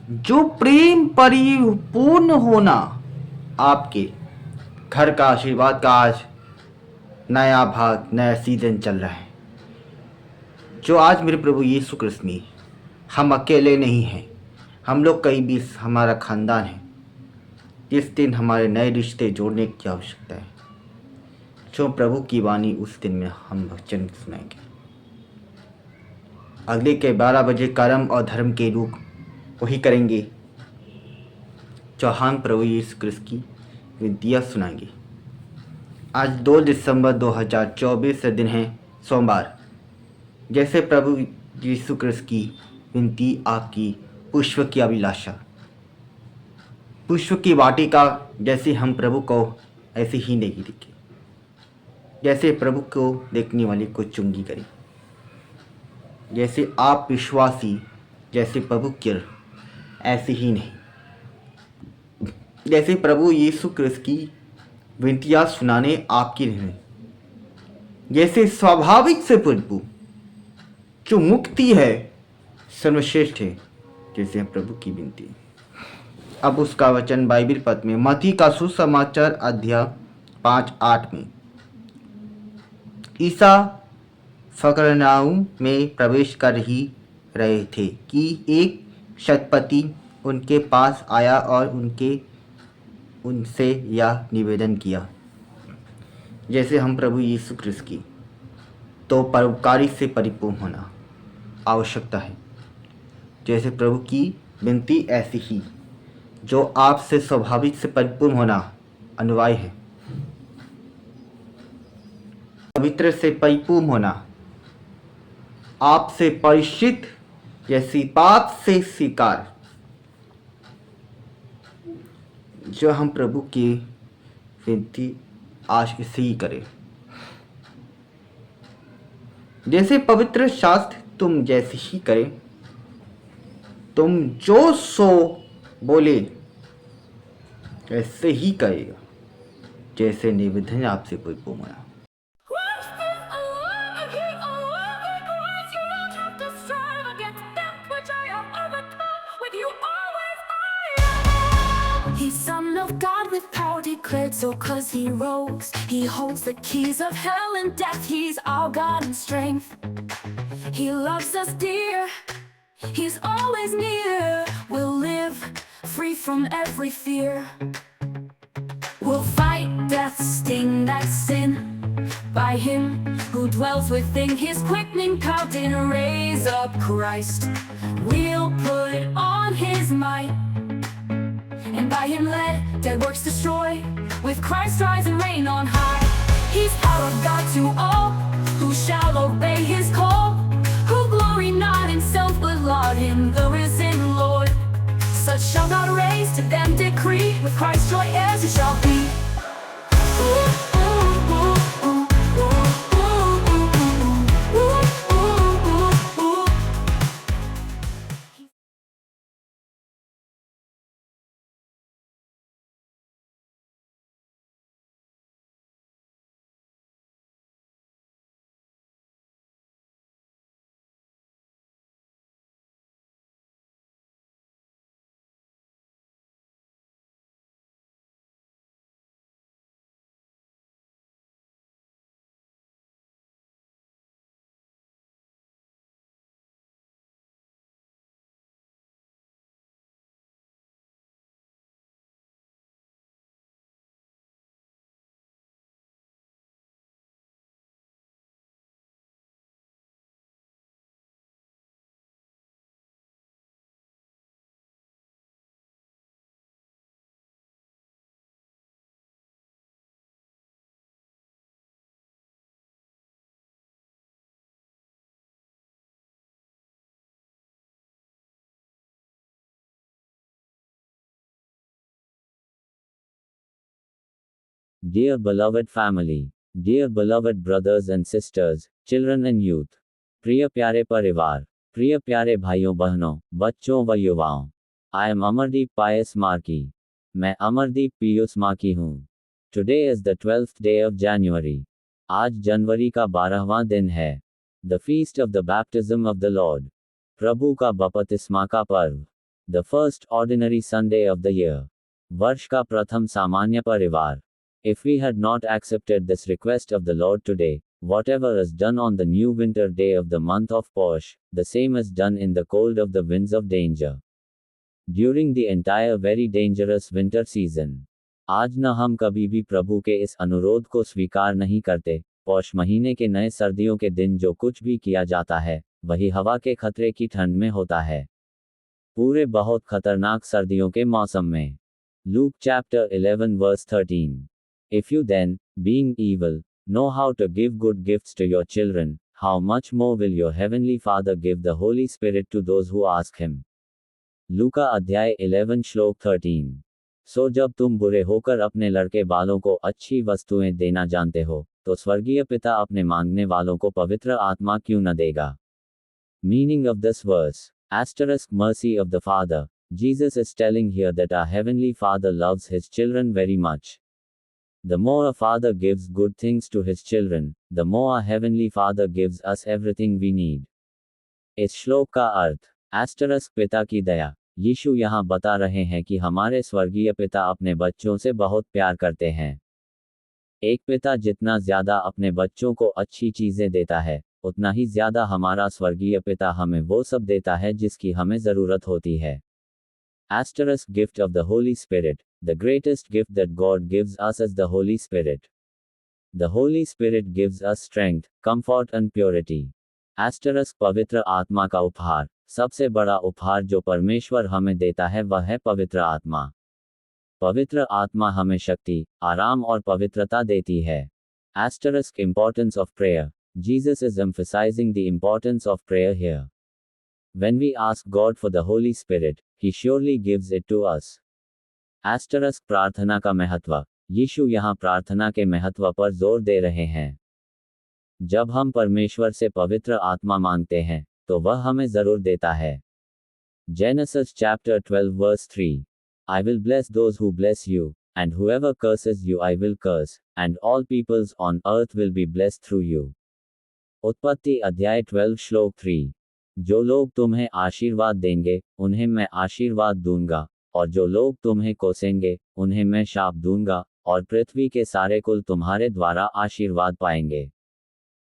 जो प्रेम परिपूर्ण होना आपके घर का आशीर्वाद का आज नया भाग, नया सीजन चल रहा है। जो आज मेरे प्रभु यीशु कृष्ण ने, हम अकेले नहीं हैं, हम लोग कई भी हमारा खानदान है। इस दिन हमारे नए रिश्ते जोड़ने की आवश्यकता है। जो प्रभु की वाणी उस दिन में हम वचन सुनाएंगे। अगले के 12 बजे कर्म और धर्म के रूप वही करेंगे जो हम प्रभु यीशु कृष्ण की विनतियाँ सुनाएंगे। आज 2 दिसंबर 2024 से दिन है सोमवार। जैसे प्रभु यीशु कृष्ण की विनती, आपकी पुष्प की अभिलाषा, पुष्प की वाटिका जैसे हम प्रभु को ऐसे ही नहीं देखे, जैसे प्रभु को देखने वाले को चुंगी करें। जैसे आप विश्वासी, जैसे प्रभु की ऐसे ही नहीं, जैसे प्रभु यीशु कृष्ण की विनतियाँ सुनाने आपकी रहने, जैसे स्वाभाविक से प्रभु जो मुक्ति है सर्वश्रेष्ठ है, जैसे प्रभु की विनती। अब उसका वचन बाइबिल पद में मत्ती का सुसमाचार अध्याय 5:8 में, ईसा फकरनाउम में प्रवेश कर ही रहे थे कि एक शतपति उनके पास आया और उनसे यह निवेदन किया। जैसे हम प्रभु यीशु कृष्ण की तो परोपकारी से परिपूर्ण होना आवश्यकता है। जैसे प्रभु की विनती ऐसी ही जो आपसे स्वाभाविक से परिपूर्ण होना अनिवार्य है। पवित्र से परिपूर्ण होना, आपसे परिचित, जैसी पाप से स्वीकार, जो हम प्रभु की विनती आज इसे ही करें। जैसे पवित्र शास्त्र तुम जैसे ही करें, तुम जो सो बोले ऐसे ही करेगा, जैसे निवेदन आपसे कोई पूछना। He's Son of God with power declared, so 'cause he rose, he holds the keys of hell and death. He's our God and strength. He loves us dear, he's always near. We'll live free from every fear. We'll fight death's sting, that's sin. By him who dwells within, his quickening power did raise up Christ. We'll put on his might, and by him let dead works destroy. With Christ rise and reign on high. He's power of God to all who shall obey his call, who glory not in self but laud in the risen Lord. Such shall God raise, to them decree, with Christ joy heirs it shall be. Dear beloved family, dear beloved brothers and sisters, children and youth, प्रिय प्यारे परिवार, प्रिय प्यारे भाइयों बहनों, बच्चों व युवाओं, I am Amardeep Pius Marki. मैं अमरदीप पीयूष माकी हूँ। Today is the 12th day of January. आज जनवरी का 12वां दिन है। The feast of the baptism of the Lord. प्रभु का बपतिस्मा का पर्व। The first ordinary Sunday of the year. वर्ष का प्रथम सामान्य परिवार. If we had not accepted this request of the Lord today, whatever is done on the new winter day of the month of Posh, the same is done in the cold of the winds of danger. During the entire very dangerous winter season. आज न हम कभी भी प्रभु के इस अनुरोध को स्वीकार नहीं करते. पौष महीने के नए सर्दियों के दिन जो कुछ भी किया जाता है, वही हवा के खतरे की ठंड में होता है. पूरे बहुत खतरनाक सर्दियों के मौसम में. Luke chapter 11 verse 13. If you then, being evil, know how to give good gifts to your children, how much more will your heavenly Father give the Holy Spirit to those who ask him. लूका अध्याय 11 श्लोक 13. सो जब तुम बुरे होकर अपने लड़के बालों को अच्छी वस्तुएं देना जानते हो, तो स्वर्गीय पिता अपने मांगने वालों को पवित्र आत्मा क्यों न देगा. Meaning of this verse. Asterisk mercy of the Father. Jesus is telling here that our Heavenly Father loves His children very much. The more a father gives good things to his children, the more our Heavenly Father gives us everything we need. इस श्लोक का अर्थ. एस्टरस्क पिता की दया. यीशु यहाँ बता रहे हैं कि हमारे स्वर्गीय पिता अपने बच्चों से बहुत प्यार करते हैं. एक पिता जितना ज्यादा अपने बच्चों को अच्छी चीजें देता है, उतना ही ज्यादा हमारा स्वर्गीय पिता हमें वो सब देता है जिसकी हमें जरूरत होती है. Asterisk gift of the Holy Spirit. The greatest gift that God gives us is the Holy Spirit. The Holy Spirit gives us strength, comfort and purity. Asterisk पवित्र आत्मा का उपहार. सबसे बड़ा उपहार जो परमेश्वर हमें देता है वह है पवित्र आत्मा. पवित्र आत्मा हमें शक्ति, आराम और पवित्रता देती है. Asterisk importance of prayer. Jesus is emphasizing the importance of prayer here. When we ask God for the Holy Spirit, He surely gives it to us. Asterisk प्रार्थना का महत्व. यीशु यहाँ प्रार्थना के महत्व पर जोर दे रहे हैं. जब हम परमेश्वर से पवित्र आत्मा मांगते हैं, तो वह हमें जरूर देता है. Genesis chapter 12 verse 3. I will bless those who bless you, and whoever curses you I will curse, and all peoples on earth will be blessed through you. उत्पत्ति अध्याय 12 श्लोक 3. जो लोग तुम्हें आशीर्वाद देंगे, उन्हें मैं आशीर्वाद दूंगा, और जो लोग तुम्हें कोसेंगे, उन्हें मैं शाप दूंगा, और पृथ्वी के सारे कुल तुम्हारे द्वारा आशीर्वाद पाएंगे.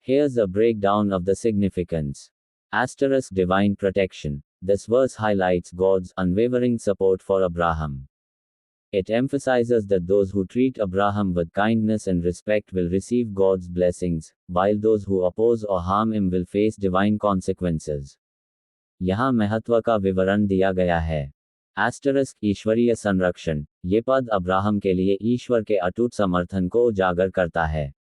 Here's a breakdown of the significance. Asterisk divine protection. This verse highlights God's unwavering support for Abraham. It emphasizes that those who treat Abraham with kindness and respect will receive God's blessings, while those who oppose or harm him will face divine consequences. यहाँ महत्व का विवरण दिया गया है. Asterisk ईश्वरीय संरक्षण. ये पद अब्राहम के लिए ईश्वर के अटूट समर्थन को उजागर करता है.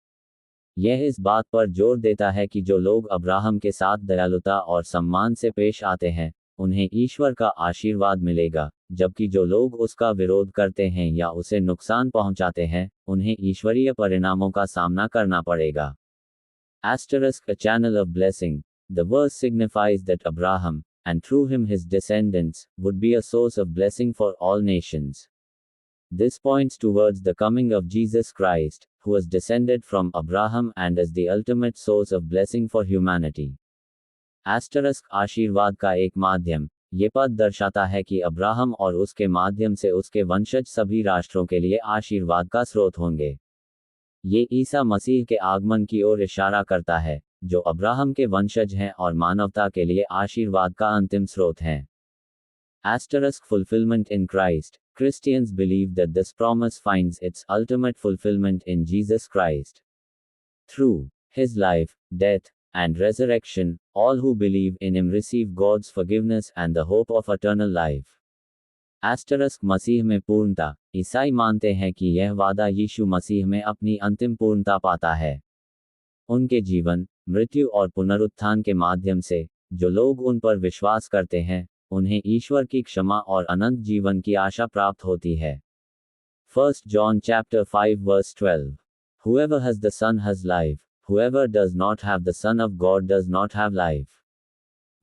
यह इस बात पर जोर देता है कि जो लोग अब्राहम के साथ दयालुता और सम्मान से पेश आते हैं, उन्हें ईश्वर का आशीर्वाद मिलेगा, जबकि जो लोग उसका विरोध करते हैं या उसे नुकसान पहुंचाते हैं, उन्हें ईश्वरीय परिणामों का सामना करना पड़ेगा. Asterisk a channel of blessing. The verse signifies that Abraham, and through him his descendants, would be a source of blessing for all nations. This points towards the coming of Jesus Christ, who was descended from Abraham and is the ultimate source of blessing for humanity. Asterisk आशीर्वाद का एक माध्यम. ये पद दर्शाता है कि Abraham और उसके माध्यम से उसके वंशज सभी राष्ट्रों के लिए आशीर्वाद का स्रोत होंगे. ये ईसा मसीह के आगमन की ओर इशारा करता है, जो अब्राहम के वंशज हैं और मानवता के लिए आशीर्वाद का अंतिम स्रोत हैं. Asterisk fulfillment in Christ. Christians believe that this promise finds its ultimate fulfillment in Jesus Christ. Through his life, death, and resurrection, all who believe in him receive God's forgiveness and the hope of eternal life. Asterisk मसीह में पूर्णता. ईसाई मानते हैं कि यह वादा यीशु मसीह में अपनी अंतिम पूर्णता पाता है. उनके जीवन, मृत्यु और पुनरुत्थान के माध्यम से, जो लोग उन पर विश्वास करते हैं, उन्हें ईश्वर की क्षमा और अनंत जीवन की आशा प्राप्त होती है. 1 John chapter 5 verse 12. Whoever has the Son has life. Whoever does not have the Son of God does not have life.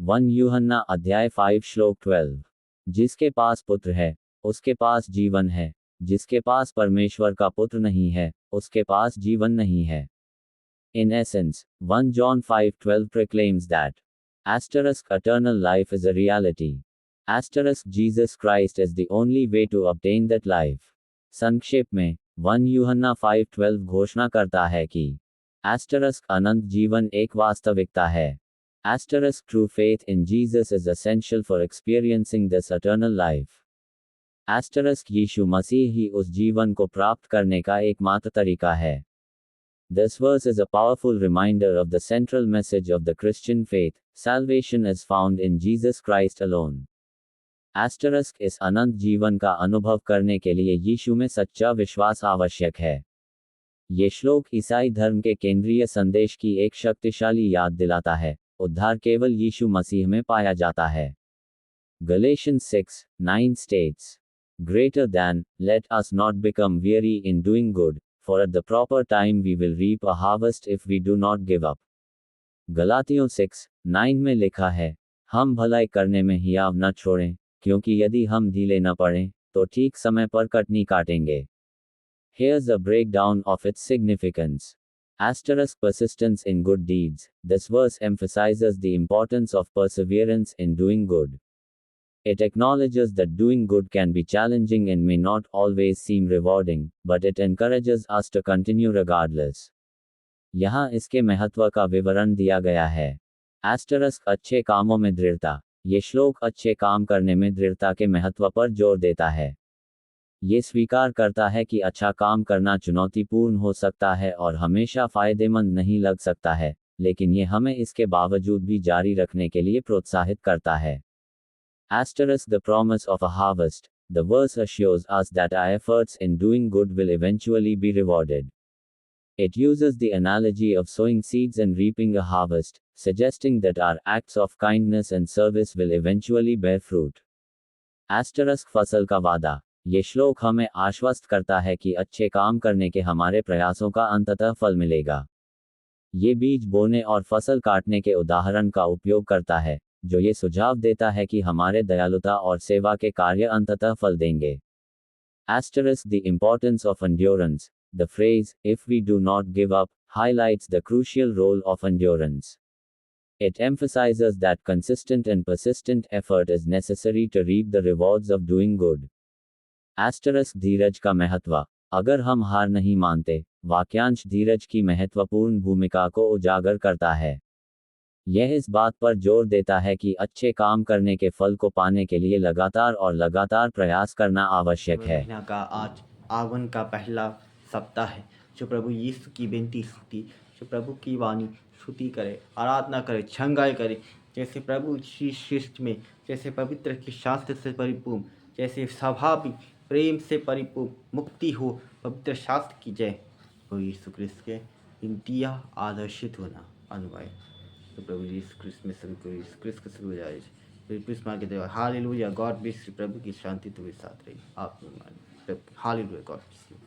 1 यूहन्ना अध्याय 5 श्लोक 12. जिसके पास पुत्र है, उसके पास जीवन है. जिसके पास परमेश्वर का पुत्र नहीं है, उसके पास जीवन नहीं है. In essence, 1 John 5:12 proclaims that Asterisk eternal life is a reality. Asterisk Jesus Christ is the only way to obtain that life. संक्षेप में 1 यूहन्ना 5:12 घोषणा करता है कि Asterisk अनंत जीवन एक वास्तविकता है. Asterisk true faith in Jesus is essential for experiencing this eternal life. Asterisk यीशु मसीह ही उस जीवन को प्राप्त करने का एकमात्र तरीका है. This verse is a powerful reminder of the central message of the Christian faith: salvation is found in Jesus Christ alone. Asterisk इस अनंत जीवन का अनुभव करने के लिए यीशु में सच्चा विश्वास आवश्यक है. ये श्लोक ईसाई धर्म के केंद्रीय संदेश की एक शक्तिशाली याद दिलाता है. उद्धार केवल यीशु मसीह में पाया जाता है. Galatians 6:9 states, "Greater than, let us not become weary in doing good, for at the proper time we will reap a harvest if we do not give up." गलातियों 6:9 में लिखा है, हम भलाई करने में हियाव न छोड़ें, क्योंकि यदि हम ढीले न पड़ें, तो ठीक समय पर कटनी काटेंगे. Here's a breakdown of its significance. Asterisk persistence in good deeds. This verse emphasizes the importance of perseverance in doing good. It acknowledges that doing good can be challenging and may not always seem rewarding, but it encourages us to continue regardless. यहाँ इसके महत्व का विवरण दिया गया है. Asterisk अच्छे कामों में दृढ़ता. ये श्लोक अच्छे काम करने में दृढ़ता के महत्व पर जोर देता है. ये स्वीकार करता है कि अच्छा काम करना चुनौतीपूर्ण हो सकता है और हमेशा फायदेमंद नहीं लग सकता है, लेकिन ये हमें इसके बावजूद भी जारी रखने के लिए प्रोत्साहित करता है. Asterisk the promise of a harvest. The verse assures us that our efforts in doing good will eventually be rewarded. It uses the analogy of sowing seeds and reaping a harvest, suggesting that our acts of kindness and service will eventually bear fruit. Asterisk फसल का वादा. ये श्लोक हमें आश्वस्त करता है कि अच्छे काम करने के हमारे प्रयासों का अंततः फल मिलेगा. ये बीज बोने और फसल काटने के उदाहरण का उपयोग करता है, जो ये सुझाव देता है कि हमारे दयालुता और सेवा के कार्य अंततः फल देंगे. Asterisk the importance of endurance. The phrase, "if we do not give up," highlights the crucial role of endurance. It emphasizes that consistent and persistent effort is necessary to reap the rewards of doing good. Asterisk धीरज का महत्व. अगर हम हार नहीं मानते, वाक्यांश धीरज की महत्वपूर्ण भूमिका को उजागर करता है. यह इस बात पर जोर देता है कि अच्छे काम करने के फल को पाने के लिए लगातार प्रयास करना आवश्यक है. महीना का आज आगमन का पहला सप्ताह है. जो प्रभु यीशु की बेनती स्तुति, जो प्रभु की वाणी स्तुति करे, आराधना करे, छंगाई करे, जैसे प्रभु शिष्ट में, जैसे पवित्र की शास्त्र से परिपूर्ण, जैसे सभा भी प्रेम से परिपूर्ण, मुक्ति हो, पवित्र शास्त्र की जय. प्रभु यीशु क्रिस्त के इंतिया आदर्शित होना अनुवाय. तो प्रभु यीशु क्रिस्त में सभी को यीशु क्रिस्त के सभी जाए. क्रिसमस के देवा हालेलुया. God bless you. प्रभु की शांति तुम्हारे साथ रही. आप हालेलुया. God bless you.